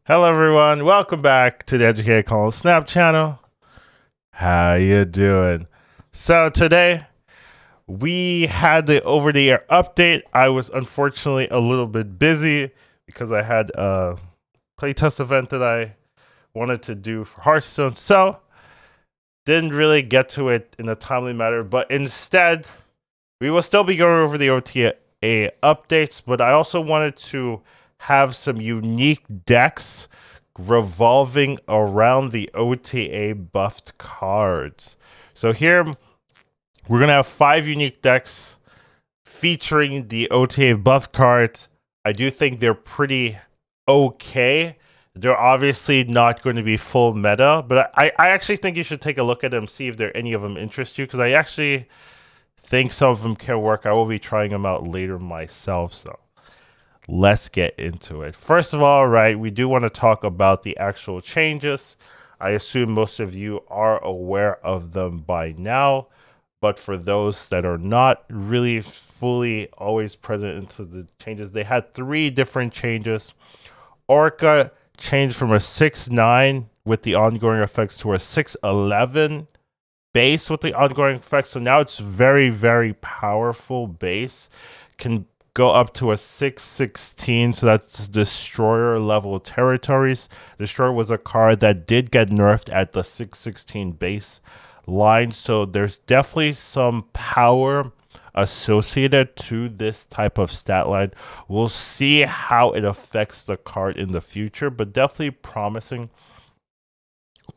Hello everyone, welcome back to the Educated Call Snap channel. How you doing? So today we had the over-the-air update. I was unfortunately a little bit busy because I had a playtest event that I wanted to do for Hearthstone, so didn't really get to it in a timely manner, but instead we will still be going over the OTA updates, but I also wanted to have some unique decks revolving around the OTA buffed cards. So here we're going to have 5 unique decks featuring the OTA buffed cards. I do think they're pretty okay. They're obviously not going to be full meta, but I actually think you should take a look at them, see if there any of them interest you, because I actually think some of them can work. I will be trying them out later myself, so let's get into it. First of all, right, we do want to talk about the actual changes. I assume most of you are aware of them by now, but for those that are not really fully always present into the changes, they had 3 different changes. Orka changed from a 6/9 with the ongoing effects to a 6/11 base with the ongoing effects. So now it's very, very powerful base. Can go up to a 6/16, so that's destroyer level territories. Destroyer was a card that did get nerfed at the 6/16 base line, so there's definitely some power associated to this type of stat line. We'll see how it affects the card in the future, but definitely promising.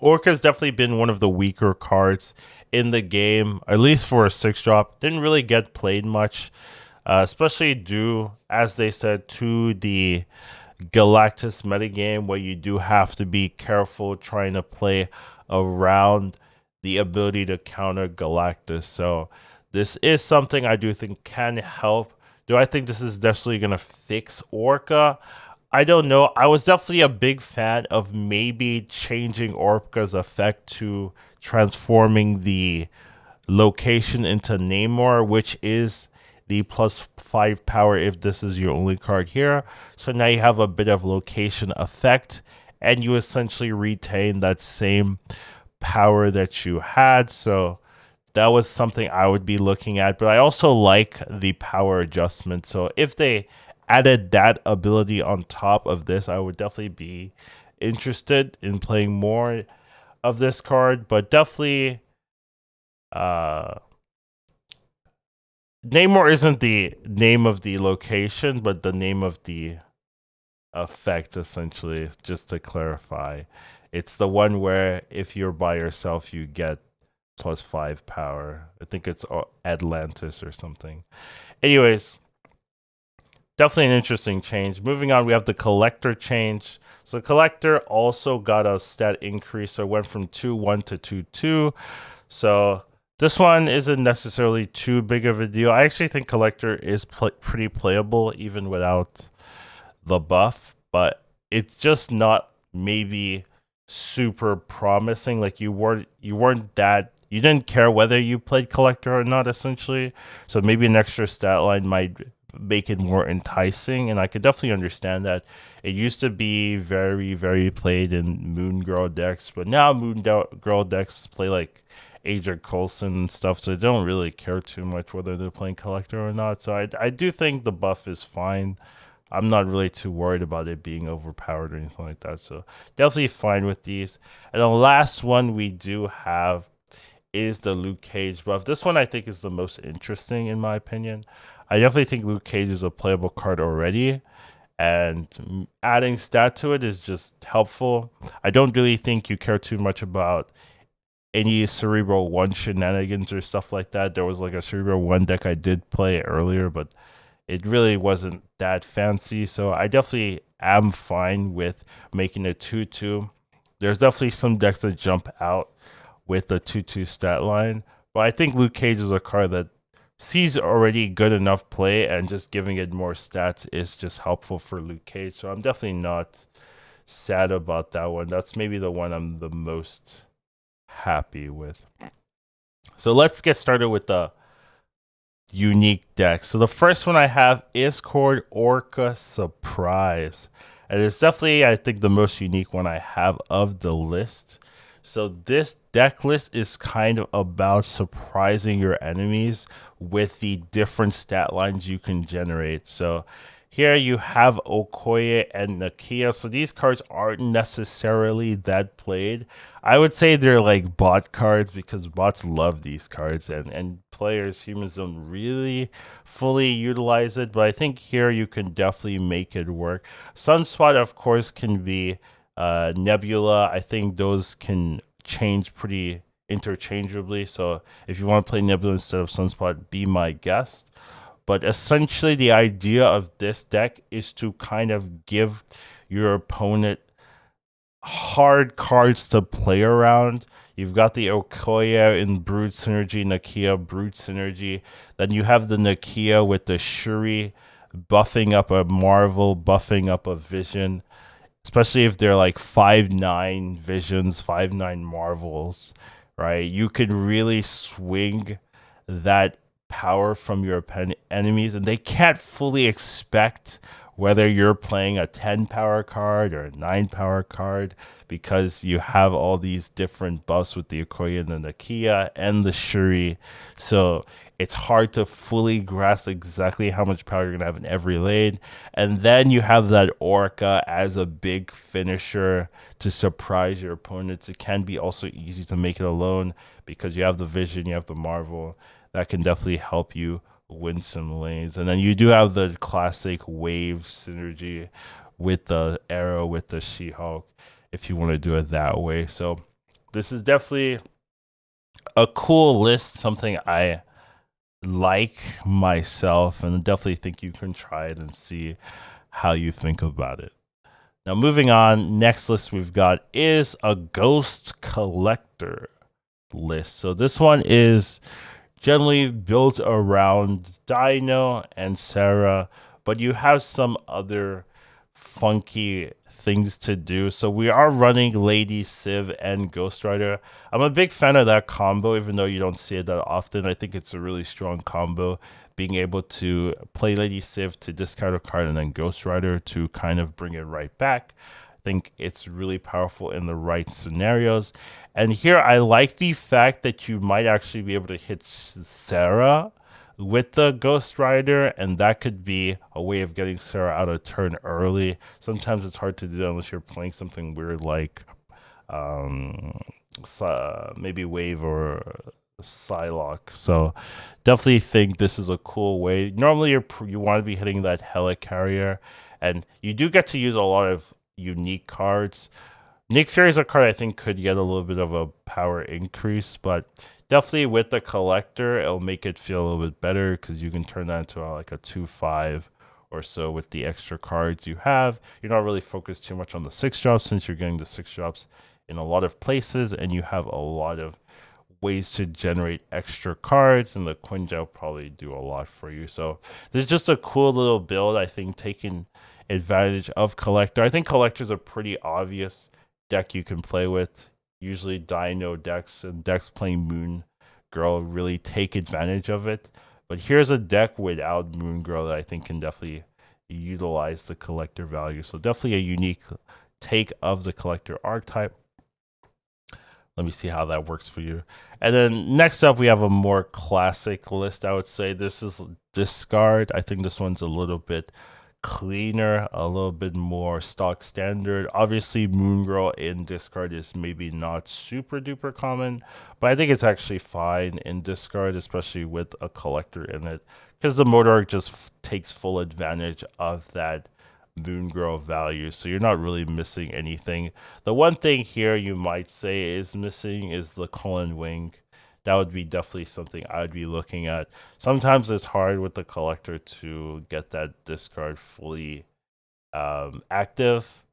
Orka's definitely been one of the weaker cards in the game, at least for a 6-drop. Didn't really get played much, especially due, as they said, to the Galactus metagame, where you do have to be careful trying to play around the ability to counter Galactus. So this is something I do think can help. Do I think this is definitely going to fix Orka? I don't know. I was definitely a big fan of maybe changing Orka's effect to transforming the location into Namor, which is the +5 power if this is your only card here. So now you have a bit of location effect, and you essentially retain that same power that you had. So that was something I would be looking at. But I also like the power adjustment. So if they added that ability on top of this, I would definitely be interested in playing more of this card. But definitely, Namor isn't the name of the location, but the name of the effect, essentially, just to clarify. It's the one where if you're by yourself, you get +5 power. I think it's Atlantis or something. Anyways, definitely an interesting change. Moving on, we have the collector change. So collector also got a stat increase, so it went from 2/1 to 2/2. So this one isn't necessarily too big of a deal. I actually think collector is pretty playable even without the buff, but it's just not maybe super promising. Like you weren't that, you didn't care whether you played collector or not, essentially. So maybe an extra stat line might make it more enticing, and I could definitely understand that. It used to be very, very played in Moon Girl decks, but now Moon Girl decks play like Adrian Coulson and stuff, so they don't really care too much whether they're playing collector or not. So I do think the buff is fine. I'm not really too worried about it being overpowered or anything like that. So definitely fine with these. And the last one we do have is the Luke Cage buff. This one I think is the most interesting in my opinion. I definitely think Luke Cage is a playable card already, and adding stat to it is just helpful. I don't really think you care too much about any Cerebro 1 shenanigans or stuff like that. There was like a Cerebro 1 deck I did play earlier, but it really wasn't that fancy. So I definitely am fine with making it 2/2. There's definitely some decks that jump out with the 2/2 stat line, but I think Luke Cage is a card that sees already good enough play, and just giving it more stats is just helpful for Luke Cage. So I'm definitely not sad about that one. That's maybe the one I'm the most happy with. So let's get started with the unique decks. So the first one I have is called Orka Surprise. And it's definitely, I think, the most unique one I have of the list. So this deck list is kind of about surprising your enemies with the different stat lines you can generate. So here you have Okoye and Nakia. So these cards aren't necessarily that played. I would say they're like bot cards because bots love these cards, and players, humans, don't really fully utilize it. But I think here you can definitely make it work. Sunspot, of course, can be Nebula. I think those can change pretty interchangeably. So if you want to play Nebula instead of Sunspot, be my guest. But essentially, the idea of this deck is to kind of give your opponent hard cards to play around. You've got the Okoye in Brood Synergy, Nakia Brood Synergy. Then you have the Nakia with the Shuri buffing up a Marvel, buffing up a Vision, especially if they're like 5/9 Visions, 5/9 Marvels, right? You can really swing that power from your enemies, and they can't fully expect whether you're playing a 10 power card or a 9 power card because you have all these different buffs with the Okoye and the Nakia and the Shuri. So it's hard to fully grasp exactly how much power you're going to have in every lane. And then you have that Orka as a big finisher to surprise your opponents. It can be also easy to make it alone because you have the Vision, you have the Marvel. That can definitely help you win some lanes. And then you do have the classic wave synergy with the Arrow, with the She-Hulk, if you want to do it that way. So this is definitely a cool list, something I like myself, and definitely think you can try it and see how you think about it. Now, moving on, next list we've got is a Ghost Collector list. So this one is generally built around Dino and Sera, but you have some other funky things to do. So we are running Lady Civ and Ghost Rider. I'm a big fan of that combo, even though you don't see it that often. I think it's a really strong combo, being able to play Lady Civ to discard a card and then Ghost Rider to kind of bring it right back. I think it's really powerful in the right scenarios. And here I like the fact that you might actually be able to hit Sera with the Ghost Rider, and that could be a way of getting Sera out of turn early. Sometimes it's hard to do unless you're playing something weird like maybe Wave or Psylocke. So definitely think this is a cool way. Normally you want to be hitting that Helicarrier, and you do get to use a lot of unique cards. Nick Fury is a card I think could get a little bit of a power increase, but definitely with the collector, it'll make it feel a little bit better because you can turn that into like a 2/5 or so with the extra cards you have. You're not really focused too much on the 6 drops since you're getting the 6 drops in a lot of places, and you have a lot of ways to generate extra cards, and the Quinja will probably do a lot for you. So there's just a cool little build, I think, taking advantage of collector. I think collector's a pretty obvious deck you can play with. Usually Dino decks and decks playing Moon Girl really take advantage of it. But here's a deck without Moon Girl that I think can definitely utilize the collector value. So definitely a unique take of the collector archetype. Let me see how that works for you. And then next up, we have a more classic list, I would say. This is Discard. I think this one's a little bit cleaner, a little bit more stock standard. Obviously, Moon Girl in Discard is maybe not super duper common, but I think it's actually fine in Discard, especially with a collector in it, because the Motorarch just takes full advantage of that Moon Girl value, so you're not really missing anything. The one thing here you might say is missing is the Cullen Wing. That would be definitely something I'd be looking at. Sometimes it's hard with the collector to get that discard fully active,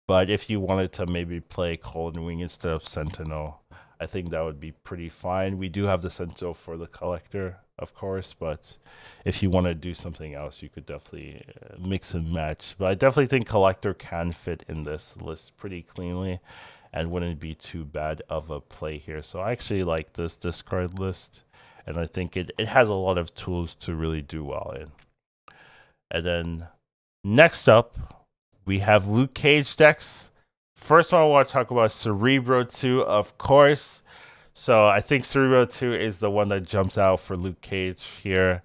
but if you wanted to maybe play Cullen Wing instead of Sentinel, I think that would be pretty fine. We do have the Sentinel for the collector, of course, but if you want to do something else, you could definitely mix and match. But I definitely think collector can fit in this list pretty cleanly and wouldn't be too bad of a play here. So I actually like this discard list, and I think it has a lot of tools to really do well in. And then next up, we have Luke Cage decks. First one I want to talk about Cerebro 2, of course. So I think Cerebro 2 is the one that jumps out for Luke Cage here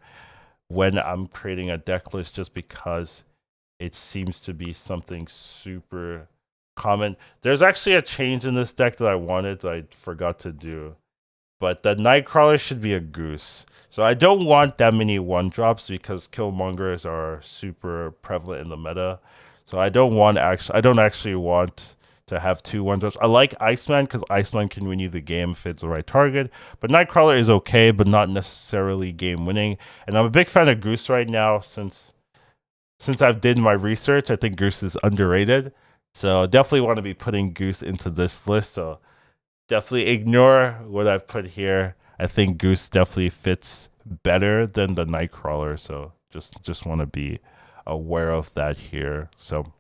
when I'm creating a deck list, just because it seems to be something super common. There's actually a change in this deck that I wanted that I forgot to do. But the Nightcrawler should be a goose. So I don't want that many 1-drops because Killmongers are super prevalent in the meta. So I don't actually want to have 2 1-drops. I like Iceman because Iceman can win you the game if it's the right target. But Nightcrawler is okay, but not necessarily game winning. And I'm a big fan of Goose right now since I've did my research. I think Goose is underrated. So definitely want to be putting Goose into this list. So definitely ignore what I've put here. I think Goose definitely fits better than the Nightcrawler. So just want to be aware of that here. So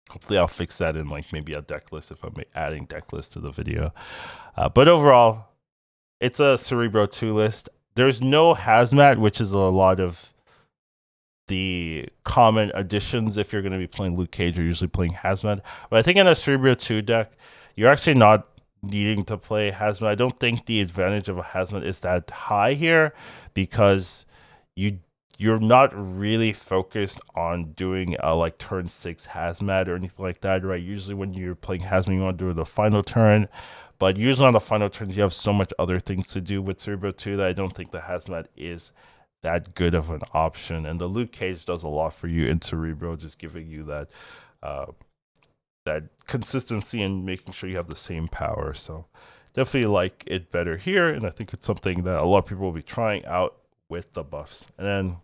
hopefully I'll fix that in like maybe a deck list if I'm adding deck list to the video. But overall, it's a Cerebro 2 list. There's no Hazmat, which is a lot of the common additions if you're going to be playing Luke Cage or usually playing Hazmat. But I think in a Cerebro 2 deck, you're actually not needing to play Hazmat. I don't think the advantage of a Hazmat is that high here because you're not really focused on doing a like turn 6 Hazmat or anything like that, right? Usually when you're playing Hazmat, you want to do the final turn. But usually on the final turns, you have so much other things to do with Cerebro 2 that I don't think the Hazmat is that good of an option. And the Luke Cage does a lot for you in Cerebro, just giving you that that consistency and making sure you have the same power. So definitely like it better here, and I think it's something that a lot of people will be trying out with the buffs. And then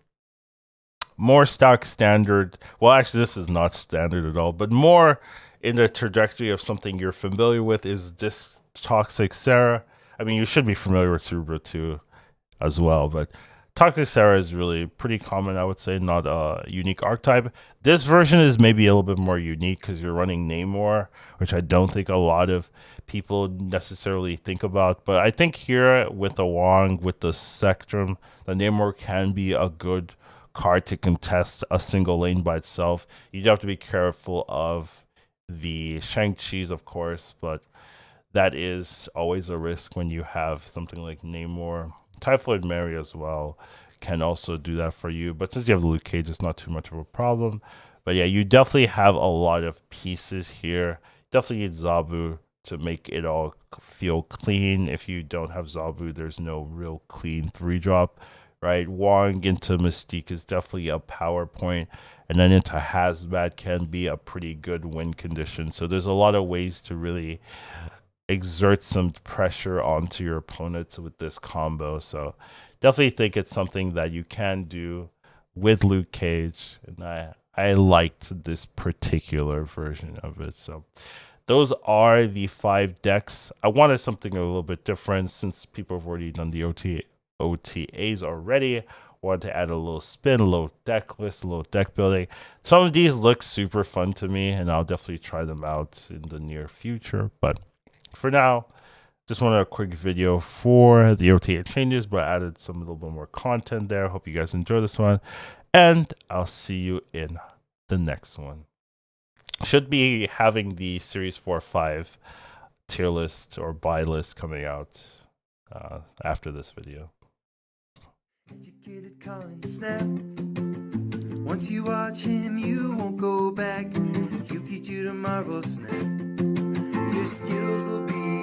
more stock standard, well actually this is not standard at all, but more in the trajectory of something you're familiar with is this Toxic Sera. I mean, you should be familiar with Cerebro 2 as well, but Toxic Sera is really pretty common, I would say, not a unique archetype. This version is maybe a little bit more unique because you're running Namor, which I don't think a lot of people necessarily think about. But I think here with the Wong, with the Spectrum, the Namor can be a good card to contest a single lane by itself. You do have to be careful of the Shang-Chi's, of course, but that is always a risk when you have something like Namor. Typhoid Mary as well can also do that for you, but since you have Luke Cage, it's not too much of a problem. But yeah, you definitely have a lot of pieces here. Definitely need Zabu to make it all feel clean. If you don't have Zabu, there's no real clean 3-drop, right? Wong into Mystique is definitely a power point, and then into Hazmat can be a pretty good win condition. So there's a lot of ways to really exert some pressure onto your opponents with this combo. So definitely think it's something that you can do with Luke Cage, and I liked this particular version of it. So those are the 5 decks. I wanted something a little bit different since people have already done the OTAs already. Wanted to add a little spin, a little deck list, a little deck building. Some of these look super fun to me, and I'll definitely try them out in the near future. But for now, just wanted a quick video for the OTA changes, but I added some little bit more content there. Hope you guys enjoy this one, and I'll see you in the next one. Should be having the Series 4-5 tier list or buy list coming out after this video. Educated calling snap. Once you watch him, you won't go back. He'll teach you tomorrow, snap. Your skills will be